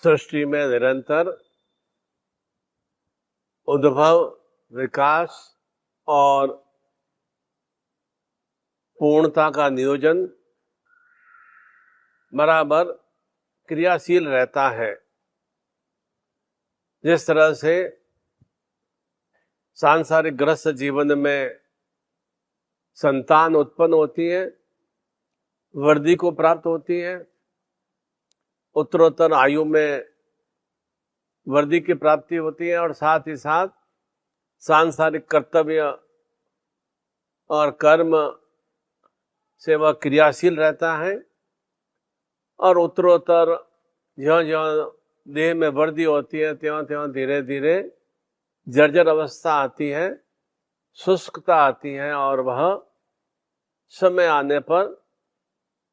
सृष्टि में निरंतर उद्भव, विकास और पूर्णता का नियोजन बराबर क्रियाशील रहता है। जिस तरह से सांसारिक ग्रस्त जीवन में संतान उत्पन्न होती है, वृद्धि को प्राप्त होती है, उत्तरोत्तर आयु में वृद्धि की प्राप्ति होती है और साथ ही साथ सांसारिक कर्तव्य और कर्म से वह क्रियाशील रहता है और उत्तरोत्तर ज्यों-ज्यों देह में वृद्धि होती है त्यों-त्यों धीरे धीरे जर्जर अवस्था आती है, शुष्कता आती है और वह समय आने पर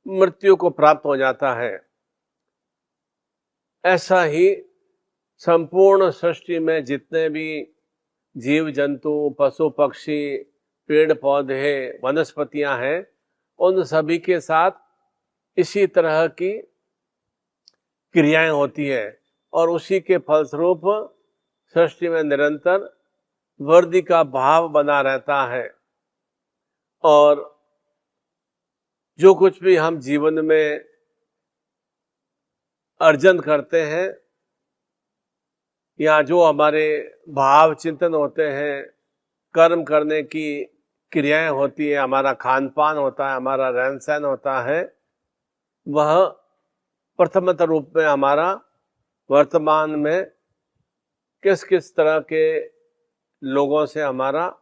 मृत्यु को प्राप्त हो जाता है। ऐसा ही संपूर्ण सृष्टि में जितने भी जीव जंतु, पशु पक्षी, पेड़ पौधे, वनस्पतियां हैं, उन सभी के साथ इसी तरह की क्रियाएं होती है और उसी के फलस्वरूप सृष्टि में निरंतर वृद्धि का भाव बना रहता है। और जो कुछ भी हम जीवन में अर्जन करते हैं या जो हमारे भाव चिंतन होते हैं, कर्म करने की क्रियाएं होती है, हमारा खान पान होता है, हमारा रहन सहन होता है, वह प्रथमतः रूप में हमारा वर्तमान में किस किस तरह के लोगों से हमारा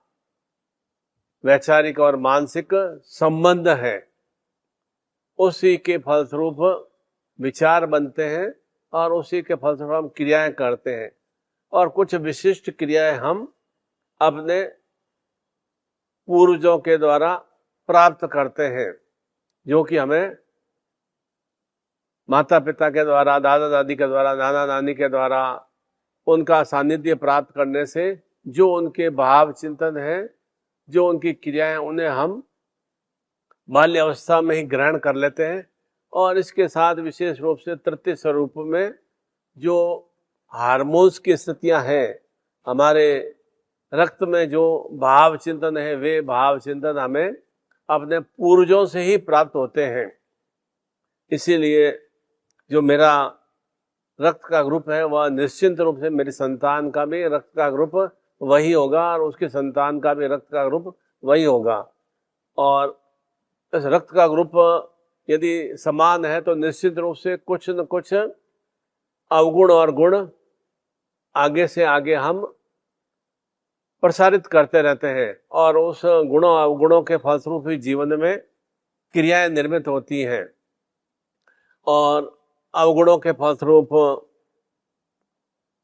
वैचारिक और मानसिक संबंध है, उसी के फलस्वरूप विचार बनते हैं और उसी के फलस्वरूप हम क्रियाएं करते हैं और कुछ विशिष्ट क्रियाएं हम अपने पूर्वजों के द्वारा प्राप्त करते हैं, जो कि हमें माता पिता के द्वारा, दादा दादी के द्वारा, नाना नानी के द्वारा उनका सानिध्य प्राप्त करने से जो उनके भाव चिंतन है, जो उनकी क्रियाएं, उन्हें हम बाल्य अवस्था में ही ग्रहण कर लेते हैं। और इसके साथ विशेष रूप से तृतीय स्वरूप में जो हार्मोन्स की स्थितियां हैं, हमारे रक्त में जो भाव चिंतन है, वे भाव चिंतन हमें अपने पूर्वजों से ही प्राप्त होते हैं। इसीलिए जो मेरा रक्त का ग्रुप है वह निश्चिंत रूप से मेरी संतान का भी रक्त का ग्रुप वही होगा और उसकी संतान का भी रक्त का ग्रुप वही होगा। और इस रक्त का ग्रुप यदि समान है तो निश्चित रूप से कुछ न कुछ अवगुण और गुण आगे से आगे हम प्रसारित करते रहते हैं और उस गुणों अवगुणों के फलस्वरूप ही जीवन में क्रियाएं निर्मित होती हैं और अवगुणों के फलस्वरूप,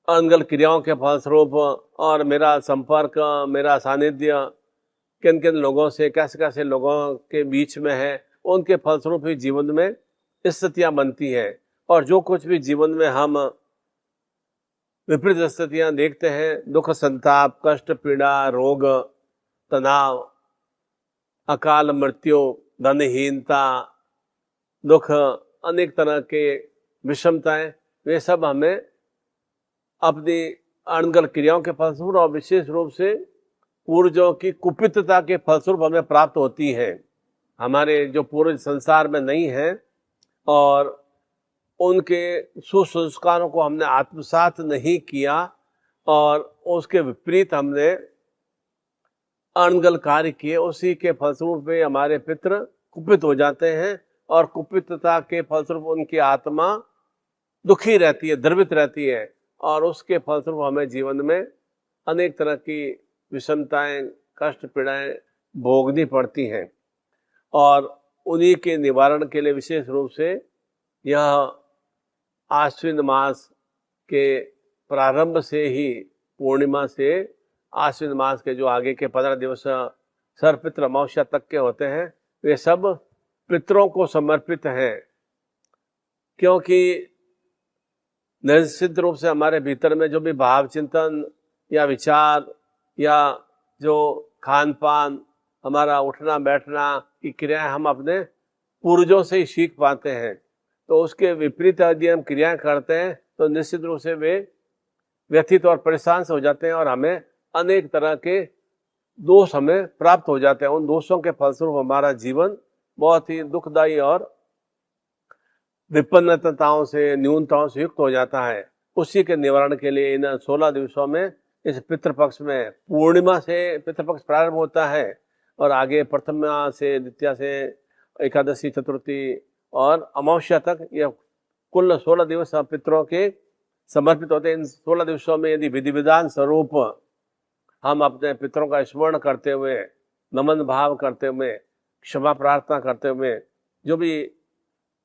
अनगल क्रियाओं के फलस्वरूप और मेरा संपर्क, मेरा सानिध्य किन किन लोगों से, कैसे कैसे लोगों के बीच में है, उनके फलस्वरूप ही जीवन में स्थितियां बनती हैं। और जो कुछ भी जीवन में हम विपरीत स्थितियां देखते हैं, दुख, संताप, कष्ट, पीड़ा, रोग, तनाव, अकाल मृत्यु, धनहीनता, दुख, अनेक तरह के विषमताएं, वे सब हमें अपनी अनगल क्रियाओं के फलस्वरूप और विशेष रूप से पूर्वजों की कुपितता के फलस्वरूप हमें प्राप्त होती है। हमारे जो पूर्वज संसार में नहीं है और उनके सुसंस्कारों को हमने आत्मसात नहीं किया और उसके विपरीत हमने अनगल कार्य किए, उसी के फलस्वरूप में हमारे पितृ कुपित हो जाते हैं और कुपितता के फलस्वरूप उनकी आत्मा दुखी रहती है, द्रवित रहती है और उसके फलस्वरूप हमें जीवन में अनेक तरह की विषमताएं, कष्ट, पीड़ाएं भोगनी पड़ती हैं। और उन्हीं के निवारण के लिए विशेष रूप से यह आश्विन मास के प्रारंभ से ही, पूर्णिमा से आश्विन मास के जो आगे के 15 दिवस सर्वपितृ अमावस्या तक के होते हैं, वे सब पितरों को समर्पित हैं, क्योंकि निश्चित रूप से हमारे भीतर में जो भी भाव चिंतन या विचार या जो खान पान, हमारा उठना बैठना की क्रियाएं हम अपने पूर्वजों से ही सीख पाते हैं। तो उसके विपरीत यदि हम क्रियाएं करते हैं तो निश्चित रूप से वे व्यथित और परेशान से हो जाते हैं और हमें अनेक तरह के दोष हमें प्राप्त हो जाते हैं। उन दोषों के फलस्वरूप हमारा जीवन बहुत ही दुखदायी और विपन्नताओं से, न्यूनताओं से युक्त हो जाता है। उसी के निवारण के लिए इन 16 दिवसों में, इस पितृपक्ष में, पूर्णिमा से पितृपक्ष प्रारंभ होता है और आगे प्रथमा से, द्वितीया से, एकादशी, चतुर्थी और अमावस्या तक यह कुल 16 दिवस पितरों के समर्पित होते हैं। इन 16 दिवसों में यदि विधि विधान स्वरूप हम अपने पितरों का स्मरण करते हुए, नमन भाव करते हुए, क्षमा प्रार्थना करते हुए जो भी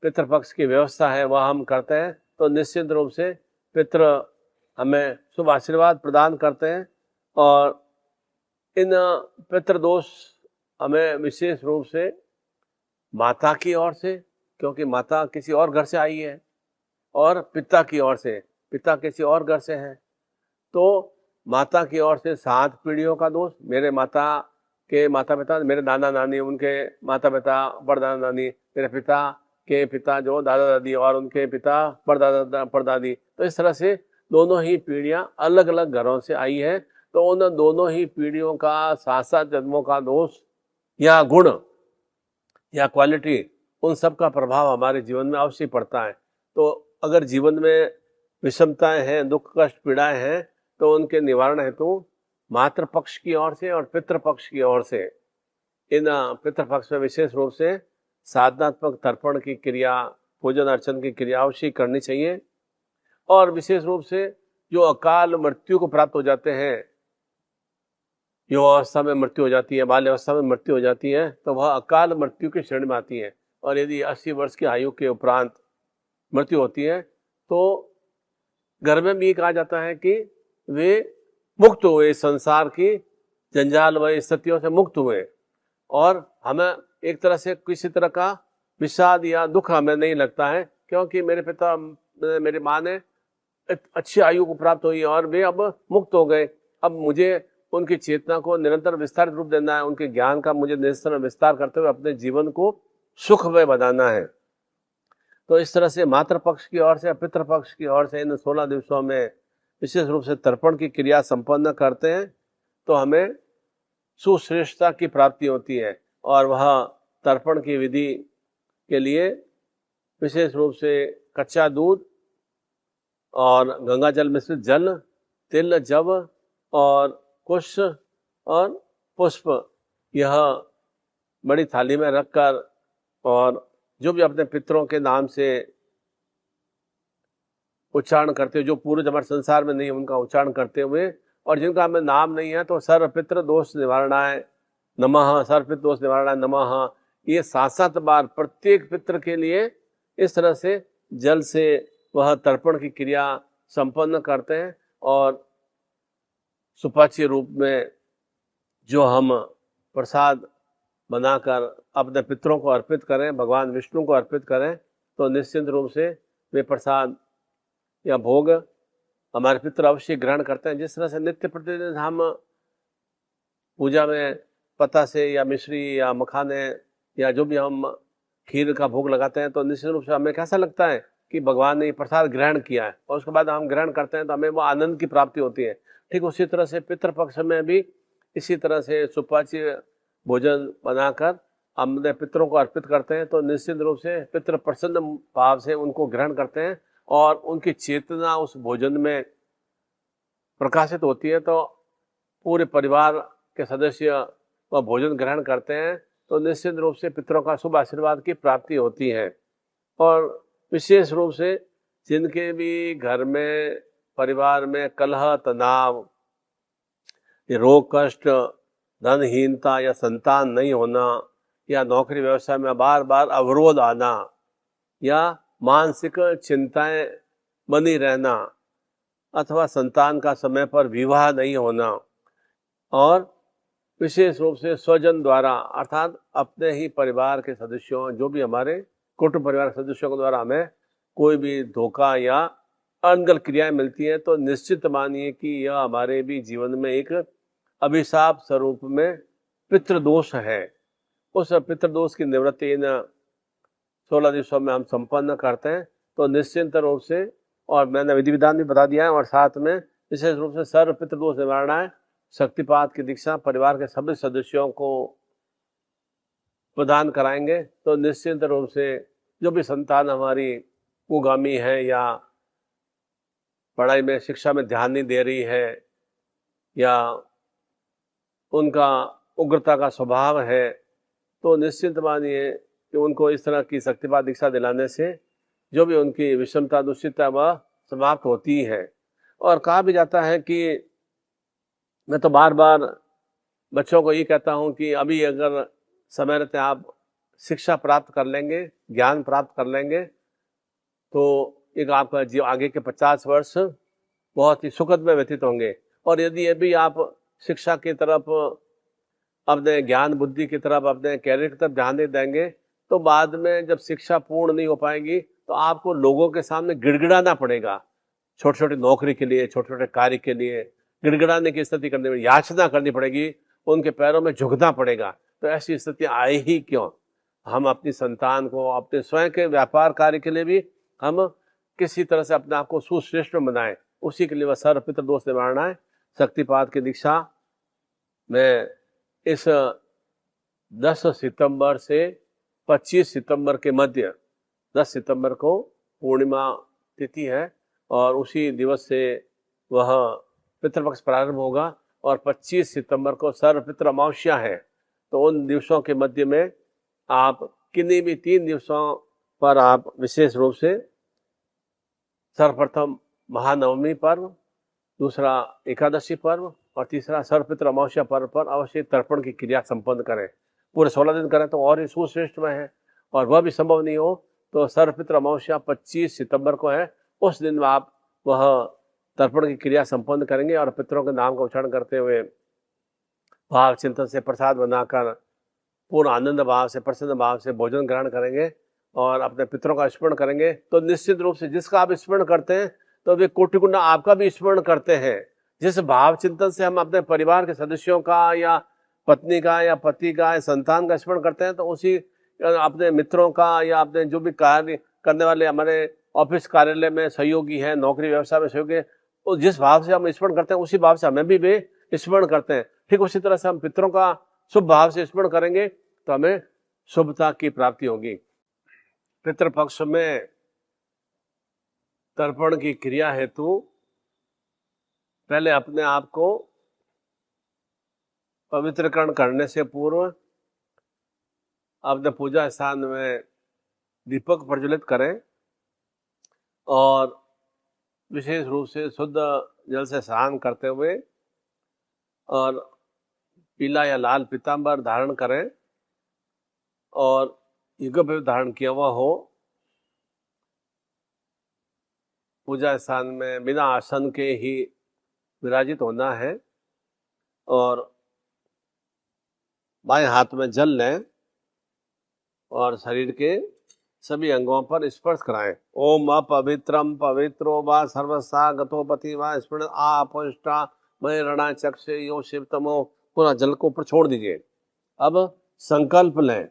पितृपक्ष की व्यवस्था है वह हम करते हैं, तो निश्चित रूप से पितृ हमें शुभ आशीर्वाद प्रदान करते हैं। और इन पितृदोष हमें विशेष रूप से माता की ओर से, क्योंकि माता किसी और घर से आई है, और पिता की ओर से, पिता किसी और घर से है, तो माता की ओर से 7 पीढ़ियों का दोष, मेरे माता के माता पिता, मेरे दादा नानी, उनके माता पिता, परदादा नानी, मेरे पिता के पिता जो दादा दादी, और उनके पिता परदादा परदादी, तो इस तरह से दोनों ही पीढ़ियां अलग अलग घरों से आई है। तो उन दोनों ही पीढ़ियों का 7-7 जन्मों का दोष या गुण या क्वालिटी, उन सब का प्रभाव हमारे जीवन में अवश्य पड़ता है। तो अगर जीवन में विषमताएं हैं, दुख कष्ट पीड़ाएं हैं, तो उनके निवारण हेतु मातृपक्ष की ओर से और पितृपक्ष की ओर से, इन पितृपक्ष में विशेष रूप से साधनात्मक तर्पण की क्रिया, पूजन अर्चन की क्रिया अवश्य करनी चाहिए। और विशेष रूप से जो अकाल मृत्यु को प्राप्त हो जाते हैं, युवावस्था में मृत्यु हो जाती है, बाल्यावस्था में मृत्यु हो जाती है, तो वह अकाल मृत्यु की श्रेणी में आती है। और यदि 80 वर्ष की आयु के उपरांत मृत्यु होती है, तो घर में भी कहा जाता है कि वे मुक्त हुए, संसार की जंजाल व स्थितियों से मुक्त हुए, और हमें एक तरह से किसी तरह का विषाद या दुख हमें नहीं लगता है, क्योंकि मेरे पिता, मेरी माँ ने अच्छी आयु को प्राप्त हुई और वे अब मुक्त हो गए। अब मुझे उनकी चेतना को निरंतर विस्तारित रूप देना है, उनके ज्ञान का मुझे निरंतर विस्तार करते हुए अपने जीवन को सुखमय बनाना है। तो इस तरह से मातृपक्ष की ओर से, पितृपक्ष की ओर से इन 16 दिवसों में विशेष रूप से तर्पण की क्रिया संपन्न करते हैं, तो हमें सुश्रेष्ठता की प्राप्ति होती है। और वह तर्पण की विधि के लिए विशेष रूप से कच्चा दूध और गंगा जल मिश्रित जल, तिल, जव और कुश और पुष्प, यह बड़ी थाली में रखकर, और जो भी अपने पितरों के नाम से उच्चारण करते हुए, जो पूर्व हमारे संसार में नहीं है उनका उच्चारण करते हुए, और जिनका हमें नाम नहीं है तो सर्वपितृ दोष निवारणाय नमः, सर्वपितृ दोष निवारणाय नमः, ये 7-7 बार प्रत्येक पितृ के लिए इस तरह से जल से वह तर्पण की क्रिया संपन्न करते हैं। और सुपाच्य रूप में जो हम प्रसाद बनाकर अपने पितरों को अर्पित करें, भगवान विष्णु को अर्पित करें, तो निश्चित रूप से वे प्रसाद या भोग हमारे पितर अवश्य ग्रहण करते हैं। जिस तरह से नित्य प्रतिदिन हम पूजा में पता से या मिश्री या मखाने या जो भी हम खीर का भोग लगाते हैं, तो निश्चित रूप से हमें कैसा लगता है कि भगवान ने ये प्रसाद ग्रहण किया है, और उसके बाद हम ग्रहण करते हैं तो हमें वो आनंद की प्राप्ति होती है। ठीक उसी तरह से पितृपक्ष में भी इसी तरह से सुपाच्य भोजन बनाकर हम अपने पितरों को अर्पित करते हैं, तो निश्चित रूप से पितृ प्रसन्न भाव से उनको ग्रहण करते हैं और उनकी चेतना उस भोजन में प्रकाशित होती है, तो पूरे परिवार के सदस्य वह भोजन ग्रहण करते हैं, तो निश्चित रूप से पितरों का शुभ आशीर्वाद की प्राप्ति होती है। और विशेष रूप से जिनके भी घर में, परिवार में कलह, तनाव, रोग कष्ट, धनहीनता या संतान नहीं होना, या नौकरी व्यवसाय में बार बार अवरोध आना, या मानसिक चिंताएं बनी रहना, अथवा संतान का समय पर विवाह नहीं होना, और विशेष रूप से स्वजन द्वारा अर्थात अपने ही परिवार के सदस्यों, जो भी हमारे कुटुंब परिवार के सदस्यों के द्वारा हमें कोई भी धोखा या अनगल क्रियाएं मिलती हैं, तो निश्चित मानिए कि यह हमारे भी जीवन में एक अभिशाप स्वरूप में पितृदोष है। उस पितृदोष की निवृत्ति इन 16 दिवसों में हम संपन्न करते हैं, तो निश्चिंत रूप से और मैंने विधि विधान भी बता दिया है, और साथ में विशेष रूप से सर्व पितृदोष निवारणाएं, शक्तिपात की दीक्षा परिवार के सभी सदस्यों को प्रदान कराएंगे। तो निश्चित रूप से जो भी संतान हमारी कुगामी है या पढ़ाई में शिक्षा में ध्यान नहीं दे रही है या उनका उग्रता का स्वभाव है, तो निश्चित मानिए कि उनको इस तरह की शक्तिपात दीक्षा दिलाने से जो भी उनकी विषमता दुष्टता वह समाप्त होती है। और कहा भी जाता है कि मैं तो बार बार बच्चों को ये कहता हूँ कि अभी अगर समय रहते आप शिक्षा प्राप्त कर लेंगे, ज्ञान प्राप्त कर लेंगे, तो एक आपका जीव आगे के 50 वर्ष बहुत ही सुखद में व्यतीत होंगे। और यदि अभी आप शिक्षा की तरफ, अपने ज्ञान बुद्धि की तरफ, अपने कैरियर की तरफ ध्यान नहीं देंगे, तो बाद में जब शिक्षा पूर्ण नहीं हो पाएगी तो आपको लोगों के सामने गिड़गिड़ाना पड़ेगा। छोटी छोटी नौकरी के लिए, छोटे छोटे कार्य के लिए गिड़गिड़ाने की स्थिति करनी पड़ेगी, याचना करनी पड़ेगी, उनके पैरों में झुकना पड़ेगा। तो ऐसी स्थिति आए ही क्यों? हम अपनी संतान को, अपने स्वयं के व्यापार कार्य के लिए भी हम किसी तरह से अपने आप को सुश्रेष्ठ बनाएं, उसी के लिए वह सर्व पितृदोष निवारणाएं शक्तिपात की दीक्षा में इस 10 सितंबर से 25 सितंबर के मध्य, 10 सितंबर को पूर्णिमा तिथि है और उसी दिवस से वह पितृपक्ष प्रारंभ होगा और 25 सितंबर को सर्व पितृ अमावस्या है। तो उन दिवसों के मध्य में आप किन्हीं भी 3 दिवसों पर आप विशेष रूप से सर्वप्रथम महानवमी पर्व, दूसरा एकादशी पर्व और तीसरा सर्वपितृ अमावस्या पर्व पर अवश्य तर्पण की क्रिया संपन्न करें। पूरे 16 दिन करें तो और ही सुश्रेष्ठ में है, और वह भी संभव नहीं हो तो सर्वपितृ अमावस्या 25 सितंबर को है, उस दिन आप वह तर्पण की क्रिया संपन्न करेंगे और पितरों के नाम का उच्चारण करते हुए भाव चिंतन से प्रसाद बनाकर पूर्ण आनंद भाव से, प्रसन्न भाव से भोजन ग्रहण करेंगे और अपने पितरों का स्मरण करेंगे। तो निश्चित रूप से जिसका आप स्मरण करते हैं तो वे कोटि गुना आपका भी स्मरण करते हैं। जिस भाव चिंतन से हम अपने परिवार के सदस्यों का या पत्नी का या पति का या संतान का स्मरण करते हैं, तो उसी अपने मित्रों का या अपने जो भी कार्य करने वाले हमारे ऑफिस कार्यालय में सहयोगी है, नौकरी व्यवसाय में सहयोगी है, तो जिस भाव से हम स्मरण करते हैं उसी भाव से हमें भी वे स्मरण करते हैं। ठीक उसी तरह से हम पितरों का शुभ भाव से स्मरण करेंगे तो हमें शुभता की प्राप्ति होगी। पितृपक्ष में तर्पण की क्रिया हेतु पहले अपने आप को पवित्रकरण करने से पूर्व अपने पूजा स्थान में दीपक प्रज्वलित करें और विशेष रूप से शुद्ध जल से स्नान करते हुए और पीला या लाल पीतांबर धारण करें और युगपथ धारण किया हुआ हो। पूजा स्थान में बिना आसन के ही विराजित होना है और बाएं हाथ में जल लें और शरीर के सभी अंगों पर स्पर्श कराएं। ओम अपवित्रम पवित्रो वा सर्वसा गतोपति वा स्मृण आपुष्टा मय रणा चक्षे यो शिवतमो। पूरा जल को ऊपर छोड़ दीजिए। अब संकल्प लें।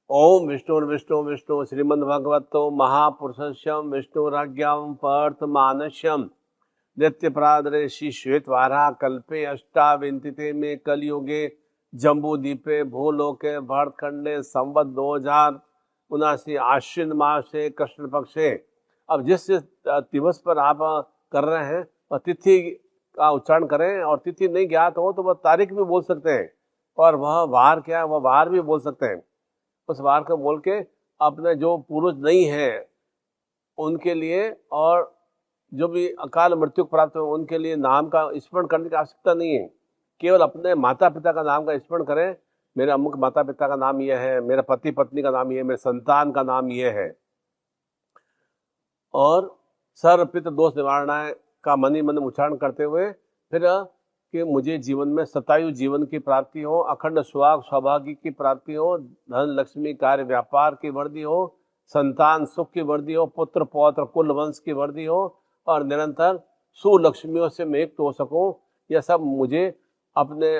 ओम विष्णु विष्णु विष्णु श्रीमद् भगवतो महापुरुषस्यम विष्णुराज्ञां पार्थमानस्यम नित्य प्रादरे श्री श्वेत वारा कल्पे अष्टाविंतिते में कलयुगे जम्बूदीपे भूलोके भरतखंडे संवत 2079 आश्विन मासे कृष्ण पक्षे। अब जिस दिवस पर आप कर रहे हैं और तिथि का उच्चारण करें, और तिथि नहीं ज्ञात हो तो वह तारीख भी बोल सकते हैं और वह वार क्या है वह वार भी बोल सकते हैं। उस वार को बोल के अपने जो पुरुष नहीं है उनके लिए और जो भी अकाल मृत्यु प्राप्त हो उनके लिए नाम का स्मरण करने की आवश्यकता नहीं है। केवल अपने माता पिता का नाम का स्मरण करें। मेरे अमुक माता पिता का नाम यह है, मेरा पति पत्नी का नाम यह है, मेरे संतान का नाम यह है, और सर्व पितृ दोष निवारणाएं का मनी मन उच्चारण करते हुए फिर कि मुझे जीवन में शतायु जीवन की प्राप्ति हो, अखंड सुहाग सौभाग्य की प्राप्ति हो, धन लक्ष्मी कार्य व्यापार की वृद्धि हो, संतान सुख की वृद्धि हो, पुत्र पौत्र कुल वंश की वृद्धि हो और निरंतर सुलक्ष्मियों से मैं युक्त हो सकूं। यह सब मुझे अपने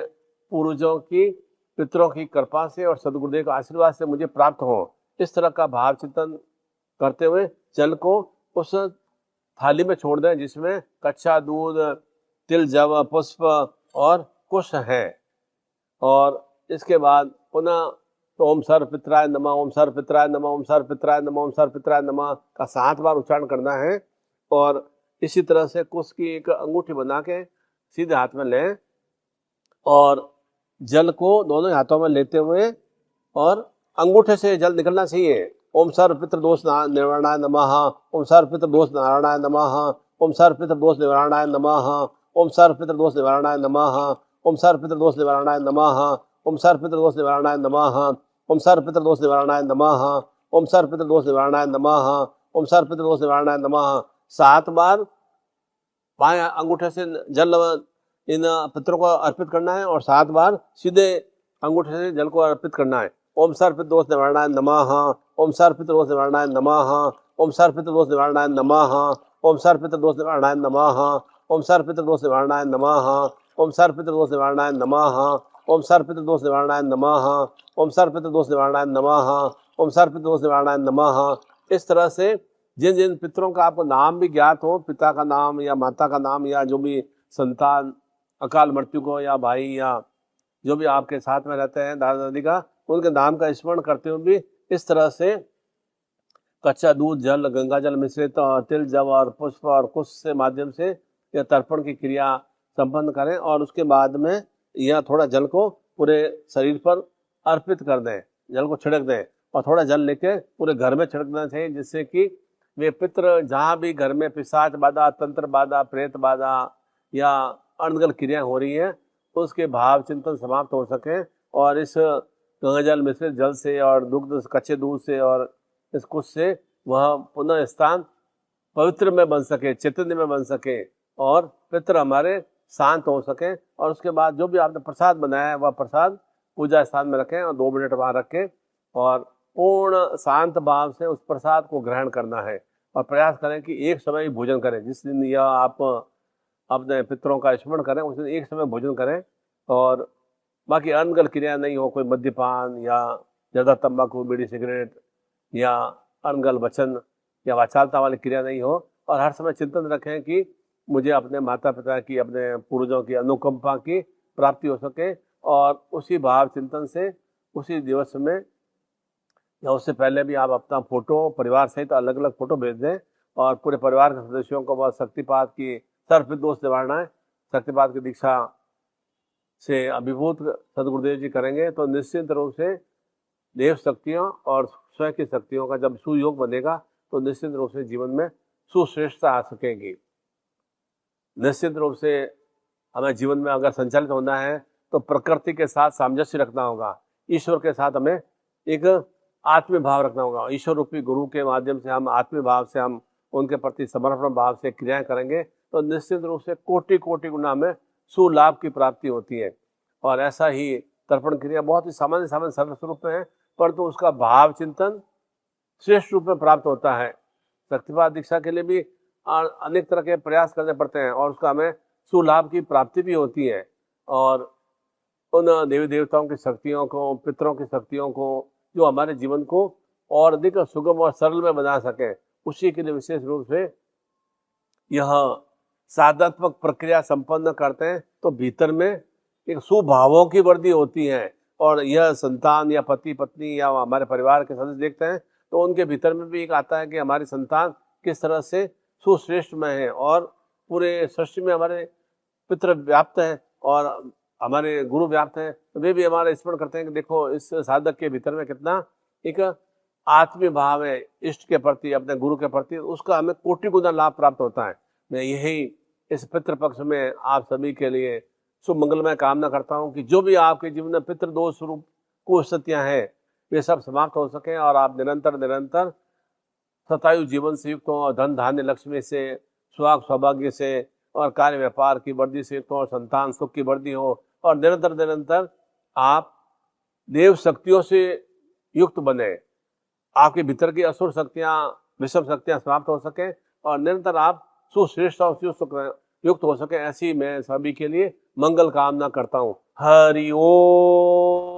पूर्वजों की, पितरों की कृपा से और सदगुरुदेव के आशीर्वाद से मुझे प्राप्त हो। इस तरह का भाव चिंतन करते हुए जल को उस थाली में छोड़ दें जिसमें कच्चा दूध, तिल, जव, पुष्प और कुश है। और इसके बाद पुनः ओम सर पितराय नमः, ओम सर पितराय नमः, ओम सर पितराय नमः, ओम सर पितराय नमः का 7 बार उच्चारण करना है। और इसी तरह से कुश की एक अंगूठी बना के सीधे हाथ में लें और जल को दोनों हाथों में लेते हुए और अंगूठे से जल निकलना चाहिए। ओम सर पितृ दोष निवारणाय नमः, ओम सर पितृ दोष निवारणाय नमः, ओम सर पितृ दोष निवारणाय नमः, ओम सर पितृ दोष निवारणाय नमः, ओम सर पितृ दोष निवारणाय नमः, ओम सर पितृ दोष निवारणाय नमः, ओम सर पितृ दोष निवारणाय नमः, ओम सर पितृ दोष निवारणाय नमः, ओम सर पितृ दोष निवारणाय नमः। 7 बार बाएं अंगूठे से जल इन पितरों को अर्पित करना है और 7 बार सीधे अंगूठे से जल को अर्पित करना है। ओम सर पितृ दोष निवारणाय नमः, ओम सर पितृ दोष निवारणाय नमः, ओम सर पितृ दोष निवारणाय नमः, ओम सर पितृ दोष निवारणाय नमः, ओम सर पितृ दोष निवारणाय नमः, ओम सर पितृ दोष निवारणाय नमः, ओम सर पितृ दोष निवारणाय नमः, ओम सर पितृ दोष निवारणाय नमः, ओम सर पितृ दोष निवारणाय नमः। इस तरह से जिन जिन पितरों का आपको नाम भी ज्ञात हो, पिता का नाम या माता का नाम या जो भी संतान अकाल मृत्यु को या भाई या जो भी आपके साथ में रहते हैं दादा दादी का, उनके नाम का स्मरण करते हुए भी इस तरह से कच्चा दूध, जल, गंगा जल मिश्रित तिल, जव और पुष्प और कुश से माध्यम से यह तर्पण की क्रिया संपन्न करें और उसके बाद में यह थोड़ा जल को पूरे शरीर पर अर्पित कर दें, जल को छिड़क दें और थोड़ा जल लेके पूरे घर में छिड़क देना चाहिए, जिससे कि वे पितृ जहाँ भी घर में पिशाच बाधा, तंत्र बाधा, प्रेत बाधा या अनर्गल क्रियाएं हो रही हैं उसके भाव चिंतन समाप्त हो सके और इस गंगा जल मिश्रित जल से और दुग्ध, कच्चे दूध से और इस कुछ से वह पुनः स्थान पवित्र में बन सके, चैतन्य में बन सके और पितृ हमारे शांत हो सके। और उसके बाद जो भी आपने प्रसाद बनाया है वह प्रसाद पूजा स्थान में रखें और 2 मिनट वहाँ रखें और पूर्ण शांत भाव से उस प्रसाद को ग्रहण करना है और प्रयास करें कि एक समय ही भोजन करें। जिस दिन यह आप अपने पितरों का स्मरण करें उस दिन एक समय भोजन करें और बाकी अनर्गल क्रिया नहीं हो, कोई मद्यपान या ज़्यादा तंबाकू, बीड़ी, सिगरेट या अनर्गल वचन या वाचालता वाली क्रिया नहीं हो। और हर समय चिंतन रखें कि मुझे अपने माता पिता की, अपने पूर्वजों की अनुकंपा की प्राप्ति हो सके और उसी भाव चिंतन से उसी दिवस में या उससे पहले भी आप अपना फोटो परिवार सहित अलग अलग फोटो भेज दें और पूरे परिवार के सदस्यों को वह शक्तिपात की सर्वपित दोष निवारणा है, शक्तिपात की दीक्षा से अभिभूत सदगुरुदेव जी करेंगे तो निश्चित रूप से देव शक्तियों और स्वयं की शक्तियों का जब सुयोग बनेगा तो निश्चित रूप से जीवन में सुश्रेष्ठता आ सकेगी। निश्चित रूप से हमें जीवन में अगर संचालित होना है तो प्रकृति के साथ सामंजस्य रखना होगा, ईश्वर के साथ हमें एक आत्मीय भाव रखना होगा। ईश्वर रूपी गुरु के माध्यम से हम आत्मीय भाव से हम उनके प्रति समर्पण भाव से क्रियाएं करेंगे तो निश्चित रूप से कोटि कोटि गुना में सुलाभ की प्राप्ति होती है। और ऐसा ही तर्पण क्रिया बहुत ही सामान्य सरल स्वरूप में है परंतु उसका भाव चिंतन श्रेष्ठ रूप में प्राप्त होता है। शक्तिपात दीक्षा के लिए भी अनेक तरह के प्रयास करने पड़ते हैं और उसका हमें सुलाभ की प्राप्ति भी होती है। और उन देवी देवताओं की शक्तियों को, पितरों की शक्तियों को जो हमारे जीवन को और अधिक सुगम और सरल में बना सके, उसी के लिए विशेष रूप से यह साधनात्मक प्रक्रिया संपन्न करते हैं तो भीतर में एक सुभावों की वृद्धि होती है। और यह संतान या पति पत्नी या हमारे परिवार के सदस्य देखते हैं तो उनके भीतर में भी एक आता है कि हमारी संतान किस तरह से सुश्रेष्ठ में है और पूरे सृष्टि में हमारे पितृ व्याप्त है और हमारे गुरु व्याप्त हैं। तो वे भी हमारा स्मरण करते हैं कि देखो इस साधक के भीतर में कितना एक आत्मीय भाव है इष्ट के प्रति, अपने गुरु के प्रति, उसका हमें कोटि गुना लाभ प्राप्त होता है। मैं यही इस पितृपक्ष में आप सभी के लिए शुभ मंगलमय कामना करता हूँ कि जो भी आपके जीवन में पितृदोष स्वरूप कुस्थितियाँ हैं वे सब समाप्त हो सके और आप निरंतर सतायु जीवन से युक्त हों और धन धान्य लक्ष्मी से, सुहाग सौभाग्य से और कार्य व्यापार की वृद्धि से युक्त हो और संतान सुख की वृद्धि हो और निरंतर आप देव शक्तियों से युक्त बने, आपके भीतर की असुर शक्तियाँ, विषम शक्तियाँ समाप्त हो सके और निरंतर आप सुश्रेष्ठता से युक्त हो सके। ऐसी मैं सभी के लिए मंगल कामना करता हूँ। हरि ओम।